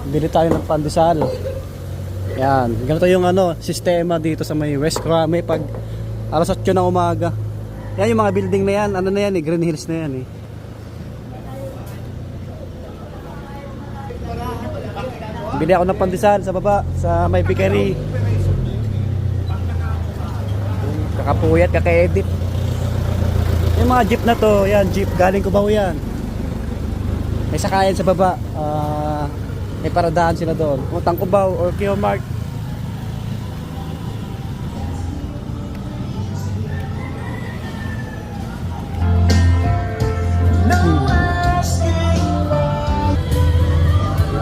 Bili tayo ng pandesal. Yan, ganito yung sistema dito sa may West Krame pag alas 8 ng umaga. Yan yung mga building na yan, ano na yan Green Hills na yan Bili ako ng pandesal sa baba, sa may bakery. Kakapuyat, kaka-edit. Yung mga jeep na to, yan, jeep, galing Cubao yan. May sakayan sa baba, may paradaan sila doon. Utang Cubao or Q-Mart.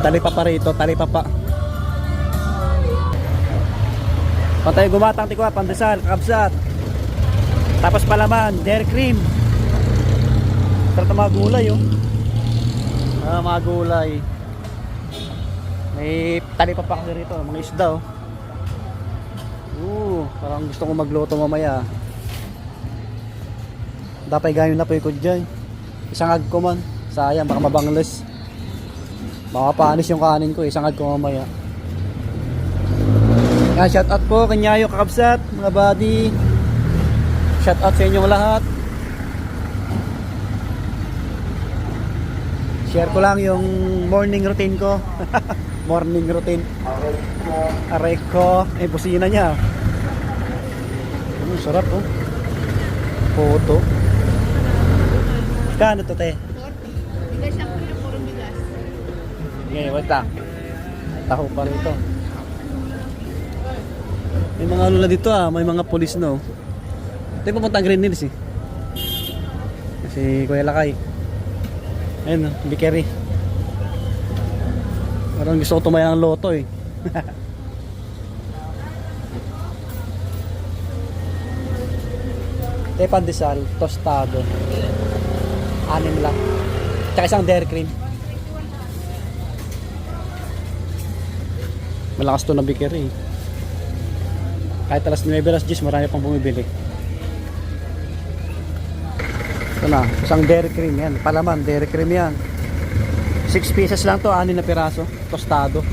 Talipapa rito, talipapa. Pantay gumatang tikwa, pandesal, kakabsat. Tapos palaman, dairy cream. Sarap na mga gulay mga gulay. May talipapa kasi rito, mga isda parang gusto ko magluto mamaya. Dapat ganyan na po ko dyan. Isang ag ko man. Sayang, baka mabangles. Makapanis yung kanin ko, isang ad ko mamaya. Yan, shout out po kanyayo kakabsat, mga buddy. Shout out sa inyong lahat. Share ko lang yung morning routine ko. Morning routine. Aray ko, busina niya. Sarap Photo. Kano to te? Bigas lang po, puro bigas. Okay, wait lang. Taho pa rito. May mga lula dito may mga pulis no. Ito yung pupunta Green Hills Kasi Kuya Lakay. Ayun bakery. Parang gusto ko tumaya ng loto Ito pandesal, tostado. 6 lang. Tsaka isang dairy cream. Malakas to na bakery. Kahit alas 9, alas 10, marami pang bumibili. Ito na, isang dairy cream yan. Palaman, dairy cream yan. 6 pieces lang to, 6 na piraso. Tostado.